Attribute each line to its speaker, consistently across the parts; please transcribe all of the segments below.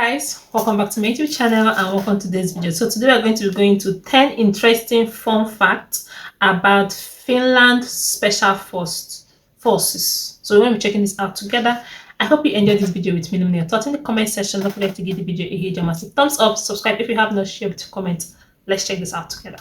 Speaker 1: Guys, welcome back to my YouTube channel and welcome to this video. So today we are going to be going to 10 interesting fun facts about Finland Forces. So we're going to be checking this out together. I hope you enjoyed this video with me. Let me know your thoughts in the comment section. Don't forget to give the video a huge massive thumbs up, subscribe if you have not, share to comment. Let's check this out together.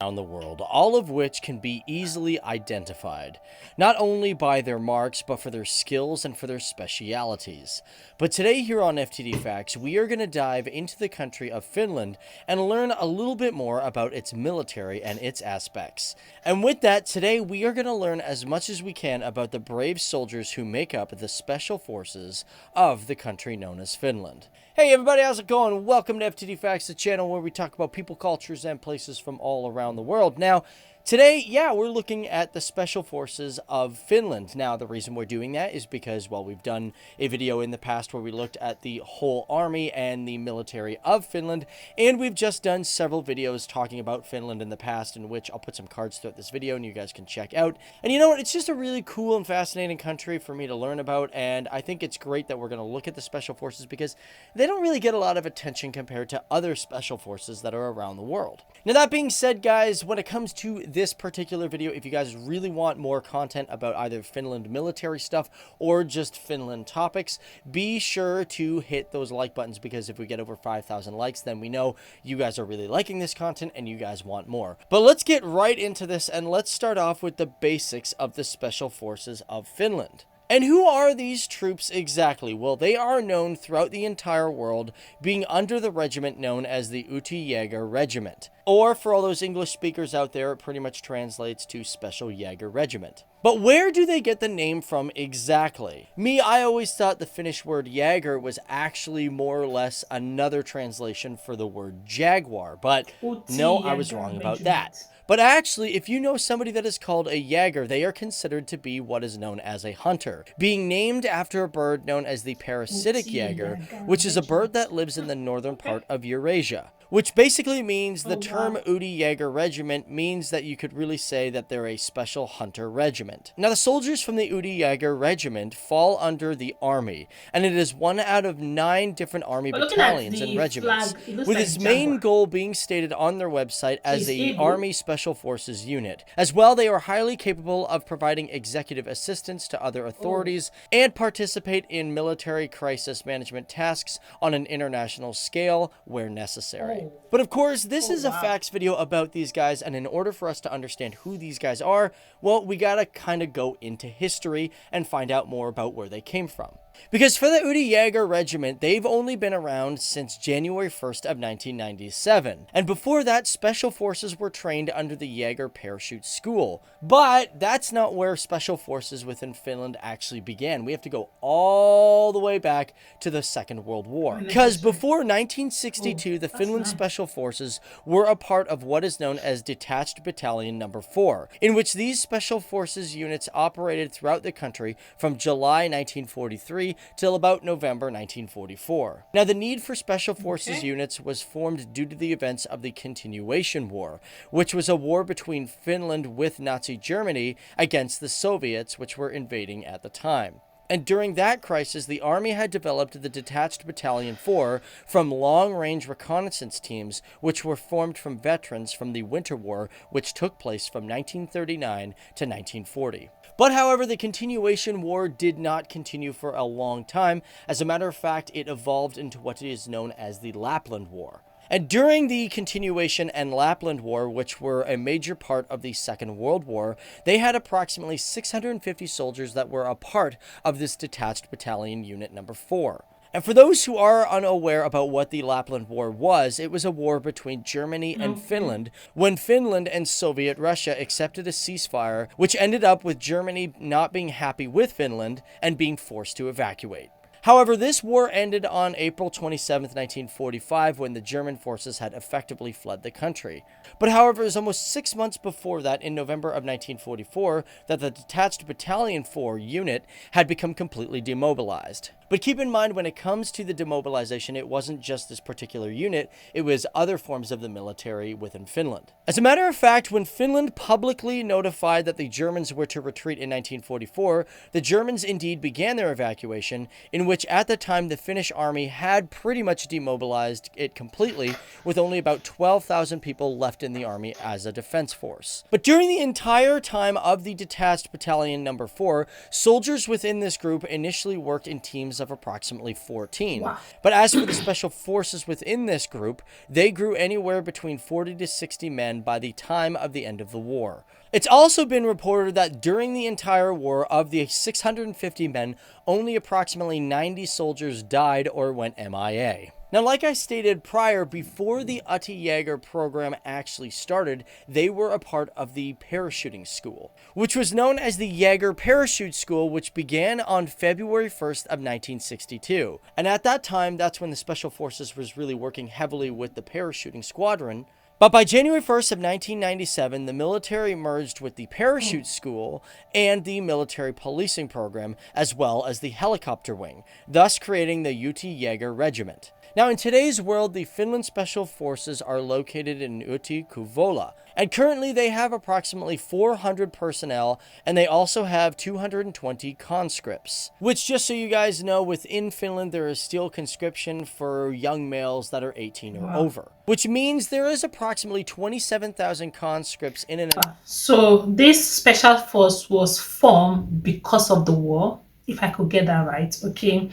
Speaker 2: Around the world, all of which can be easily identified, not only by their marks, but for their skills and for their specialities. But today here on FTD Facts, we are going to dive into the country of Finland and learn a little bit more about its military and its aspects. And with that, today we are going to learn as much as we can about the brave soldiers who make up the special forces of the country known as Finland. Hey everybody, how's it going? Welcome to FTD Facts, the channel where we talk about people, cultures, and places from all around the world. Now, today, we're looking at the Special Forces of Finland. Now, the reason we're doing that is because, well, we've done a video in the past where we looked at the whole army and the military of Finland, and we've just done several videos talking about Finland in the past, in which I'll put some cards throughout this video and you guys can check out. And you know what? It's just a really cool and fascinating country for me to learn about, and I think it's great that we're going to look at the Special Forces because they don't really get a lot of attention compared to other Special Forces that are around the world. Now, that being said, guys, when it comes to this particular video, if you guys really want more content about either Finland military stuff or just Finland topics, be sure to hit those like buttons, because if we get over 5,000 likes, then we know you guys are really liking this content and you guys want more. But let's get right into this, and let's start off with the basics of the Special Forces of Finland. And who are these troops exactly? Well, they are known throughout the entire world, being under the regiment known as the Utti Jaeger Regiment. Or, for all those English speakers out there, it pretty much translates to Special Jaeger Regiment. But where do they get the name from exactly? I always thought the Finnish word Jaeger was actually more or less another translation for the word jaguar, but no, I was wrong about that. But actually, if you know somebody that is called a Jaeger, they are considered to be what is known as a hunter, being named after a bird known as the parasitic Jaeger, which is a bird that lives in the northern part of Eurasia. Which basically means the term Utti Jaeger Regiment means that you could really say that they're a special hunter regiment. Now, the soldiers from the Utti Jaeger Regiment fall under the army, and it is one out of 9 different army battalions and regiments, with its main goal being stated on their website as the Army Special Forces Unit. As well, they are highly capable of providing executive assistance to other authorities and participate in military crisis management tasks on an international scale where necessary. But of course, this is a facts video about these guys, and in order for us to understand who these guys are, well, we gotta kind of go into history and find out more about where they came from. Because for the Utti Jaeger Regiment, they've only been around since January 1st of 1997. And before that, Special Forces were trained under the Jaeger Parachute School. But that's not where Special Forces within Finland actually began. We have to go all the way back to the Second World War. Because before 1962, the Finland Special Forces were a part of what is known as Detached Battalion Number 4, in which these Special Forces units operated throughout the country from July 1943 till about November 1944. Now, the need for Special Forces units was formed due to the events of the Continuation War, which was a war between Finland with Nazi Germany against the Soviets, which were invading at the time. And during that crisis, the Army had developed the Detached Battalion 4 from long-range reconnaissance teams, which were formed from veterans from the Winter War, which took place from 1939 to 1940. But however, the Continuation War did not continue for a long time. As a matter of fact, it evolved into what is known as the Lapland War. And during the Continuation and Lapland War, which were a major part of the Second World War, they had approximately 650 soldiers that were a part of this Detached Battalion Unit Number 4. And for those who are unaware about what the Lapland War was, it was a war between Germany and Finland, when Finland and Soviet Russia accepted a ceasefire, which ended up with Germany not being happy with Finland and being forced to evacuate. However, this war ended on April 27, 1945, when the German forces had effectively fled the country. But however, it was almost 6 months before that, in November of 1944, that the Detached Battalion 4 unit had become completely demobilized. But keep in mind, when it comes to the demobilization, it wasn't just this particular unit, it was other forms of the military within Finland. As a matter of fact, when Finland publicly notified that the Germans were to retreat in 1944, the Germans indeed began their evacuation, in which at the time the Finnish army had pretty much demobilized it completely, with only about 12,000 people left in the army as a defense force. But during the entire time of the detached battalion number 4, soldiers within this group initially worked in teams of approximately 14.
Speaker 1: Wow.
Speaker 2: But as for the special forces within this group, they grew anywhere between 40 to 60 men by the time of the end of the war. It's also been reported that during the entire war, of the 650 men, only approximately 90 soldiers died or went MIA. Now, like I stated prior, before the Utti Jaeger program actually started, they were a part of the parachuting school, which was known as the Jaeger Parachute School, which began on February 1st of 1962. And at that time, that's when the Special Forces was really working heavily with the parachuting squadron. But by January 1st of 1997, the military merged with the parachute school and the military policing program, as well as the helicopter wing, thus creating the Utti Jaeger Regiment. Now, in today's world, the Finland Special Forces are located in Utti Kuvola, and currently they have approximately 400 personnel, and they also have 220 conscripts. Which, just so you guys know, within Finland there is still conscription for young males that are 18 or over. Which means there is approximately 27,000 conscripts in an...
Speaker 1: So this special force was formed because of the war, if I could get that right, okay?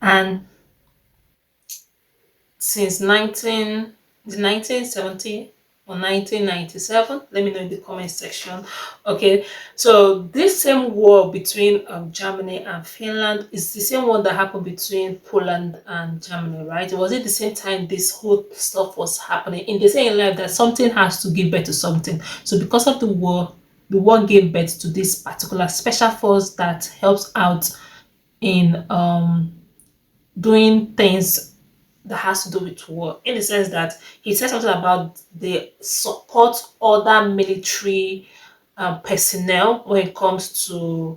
Speaker 1: And since 1970 or 1997, let me know in the comment section. Okay, so this same war between Germany and Finland is the same one that happened between Poland and Germany, right? Was it the same time this whole stuff was happening? In the same life that something has to give birth to something. So because of the war gave birth to this particular special force that helps out in doing things that has to do with war, in the sense that he said something about they support other military personnel when it comes to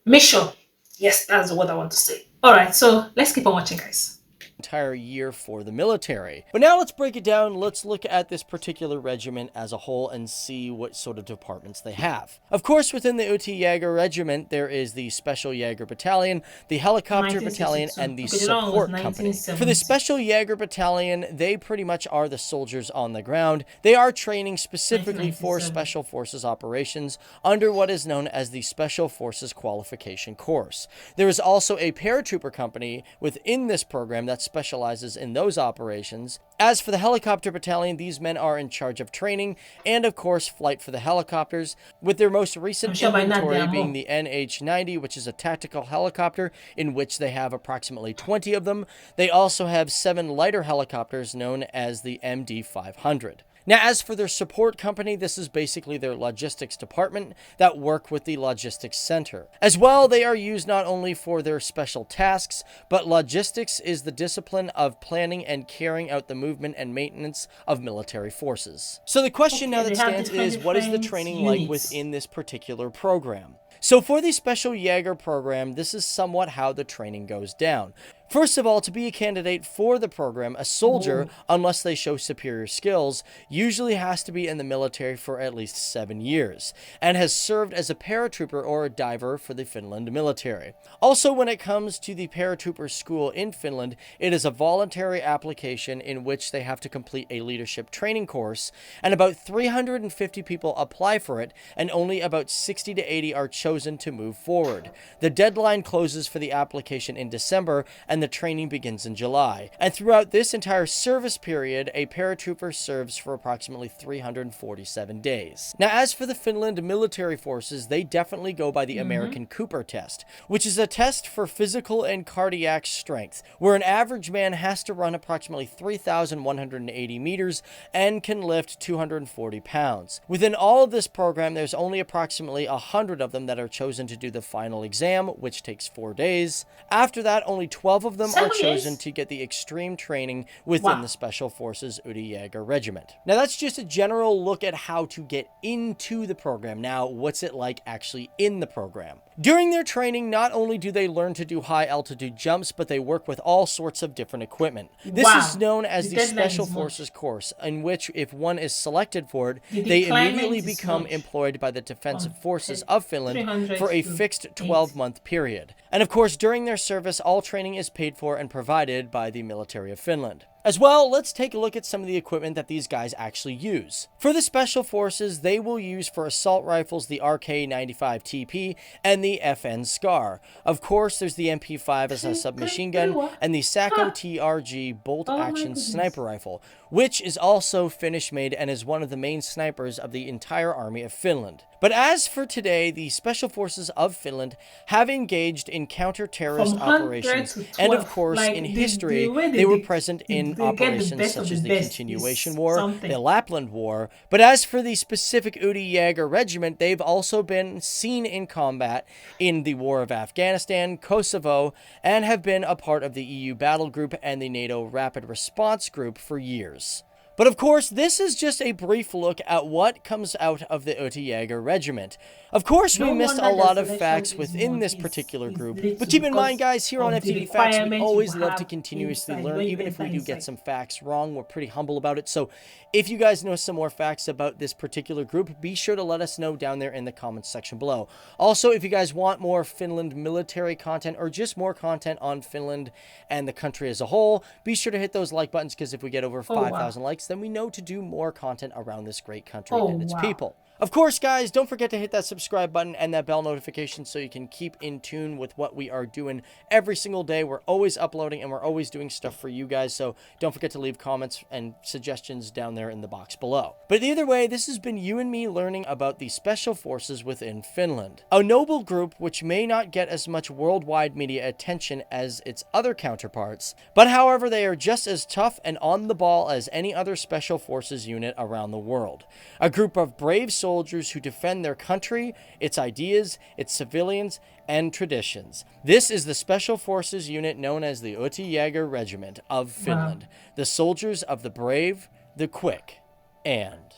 Speaker 1: mission. Yes, that's what I want to say. All right, so let's keep on watching, guys.
Speaker 2: Entire year for the military. But now let's break it down. Let's look at this particular regiment as a whole and see what sort of departments they have. Of course, within the Utti Jaeger Regiment, there is the Special Jaeger Battalion, the Helicopter Battalion, and the Support Company. For the Special Jaeger Battalion, they pretty much are the soldiers on the ground. They are training specifically for Special Forces operations under what is known as the Special Forces Qualification Course. There is also a paratrooper company within this program that specializes in those operations. As for the Helicopter Battalion, these men are in charge of training and, of course, flight for the helicopters, with their most recent inventory being the NH-90, which is a tactical helicopter, in which they have approximately 20 of them. They also have 7 lighter helicopters known as the MD-500. Now, as for their support company, this is basically their logistics department that work with the logistics center. As well, they are used not only for their special tasks, but logistics is the discipline of planning and carrying out the movement and maintenance of military forces. So the question now that stands is, what is the training like within this particular program? So for the Special Jaeger program, this is somewhat how the training goes down. First of all, to be a candidate for the program, a soldier, unless they show superior skills, usually has to be in the military for at least 7 years, and has served as a paratrooper or a diver for the Finland military. Also, when it comes to the paratrooper school in Finland, it is a voluntary application in which they have to complete a leadership training course, and about 350 people apply for it, and only about 60 to 80 are chosen to move forward. The deadline closes for the application in December, and the training begins in July. And throughout this entire service period, a paratrooper serves for approximately 347 days. Now, as for the Finland military forces, they definitely go by the American Cooper test, which is a test for physical and cardiac strength, where an average man has to run approximately 3,180 meters and can lift 240 pounds. Within all of this program, there's only approximately 100 of them that are chosen to do the final exam, which takes 4 days. After that, only 12 of them are chosen to get the extreme training within the Special Forces Utti Jaeger Regiment. Now, that's just a general look at how to get into the program. Now, what's it like actually in the program? During their training, not only do they learn to do high altitude jumps, but they work with all sorts of different equipment. This is
Speaker 1: Wow,
Speaker 2: known as
Speaker 1: the
Speaker 2: the
Speaker 1: deadline
Speaker 2: Special
Speaker 1: is much.
Speaker 2: Forces course, in which, if one is selected for it,
Speaker 1: The
Speaker 2: they immediately
Speaker 1: decline is
Speaker 2: become
Speaker 1: much
Speaker 2: employed by the Defensive
Speaker 1: from
Speaker 2: Forces of Finland
Speaker 1: 300
Speaker 2: for a
Speaker 1: to
Speaker 2: fixed
Speaker 1: 8.
Speaker 2: 12-month period. And of course, during their service, all training is paid for and provided by the military of Finland. As well, let's take a look at some of the equipment that these guys actually use. For the Special Forces, they will use for assault rifles the RK-95TP and the FN SCAR. Of course, there's the MP5 as a submachine gun and the Sacco TRG bolt-action sniper rifle, which is also Finnish-made and is one of the main snipers of the entire army of Finland. But as for today, the Special Forces of Finland have engaged in counter-terrorist
Speaker 1: From 100
Speaker 2: operations,
Speaker 1: to
Speaker 2: and
Speaker 1: 12.
Speaker 2: of course,
Speaker 1: Like
Speaker 2: in
Speaker 1: the
Speaker 2: history,
Speaker 1: way
Speaker 2: they were present in
Speaker 1: they get the
Speaker 2: operations
Speaker 1: best of
Speaker 2: such
Speaker 1: the
Speaker 2: as the
Speaker 1: best
Speaker 2: Continuation
Speaker 1: is
Speaker 2: War,
Speaker 1: something.
Speaker 2: the Lapland War. But as for the specific Utti Jaeger Regiment, they've also been seen in combat in the War of Afghanistan, Kosovo, and have been a part of the EU Battle Group and the NATO Rapid Response Group for years. But of course, this is just a brief look at what comes out of the Utti Jaeger Regiment. Of course, we missed a lot of facts within this particular group, but keep in mind, guys, here on FTD Facts, we always love to continuously learn, even if we do get some facts wrong. We're pretty humble about it, so if you guys know some more facts about this particular group, be sure to let us know down there in the comments section below. Also, if you guys want more Finland military content, or just more content on Finland and the country as a whole, be sure to hit those like buttons, because if we get over 5,000 likes, then we know to do more content around this great country and its people. Of course, guys, don't forget to hit that subscribe button and that bell notification so you can keep in tune with what we are doing every single day. We're always uploading and we're always doing stuff for you guys, so don't forget to leave comments and suggestions down there in the box below. But either way, this has been you and me learning about the Special Forces within Finland. A noble group which may not get as much worldwide media attention as its other counterparts, but however, they are just as tough and on the ball as any other Special Forces unit around the world. A group of brave soldiers who defend their country, its ideas, its civilians, and traditions. This is the Special Forces unit known as the Utti Jaeger Regiment of Finland. The soldiers of the brave, the quick, and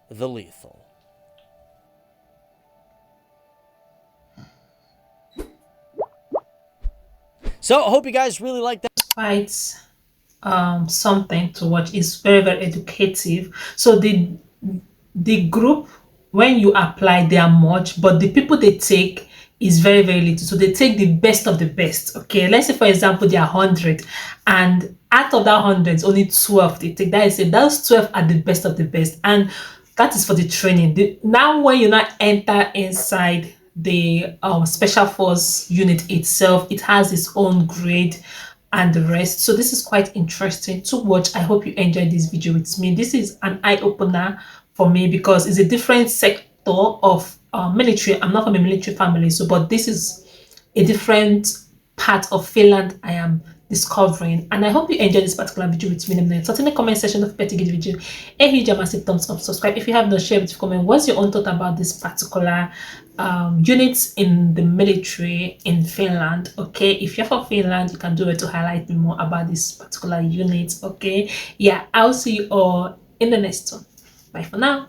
Speaker 2: the lethal. So I hope you guys really like that.
Speaker 1: Quite something to watch. It's very, very educative. So the group, when you apply, they are much, but the people they take is very, very little. So they take the best of the best. Okay, let's say for example they are 100, and out of that 100, only 12 they take. That is it. Those 12 are the best of the best, and that is for the training. Now, when you not enter inside the special force unit itself, it has its own grade and the rest. So this is quite interesting to watch. I hope you enjoyed this video with me. This is an eye-opener for me because it's a different sector of military. I'm not from a military family, so but this is a different part of Finland I am discovering, and I hope you enjoyed this particular video with me. So in the comment section, don't forget to give the video a huge and massive thumbs up, subscribe if you have not, share with comment what's your own thought about this particular units in the military in Finland. Okay, if you're from Finland, you can do it to highlight me more about this particular unit. Okay, yeah, I'll see you all in the next one. Bye for now.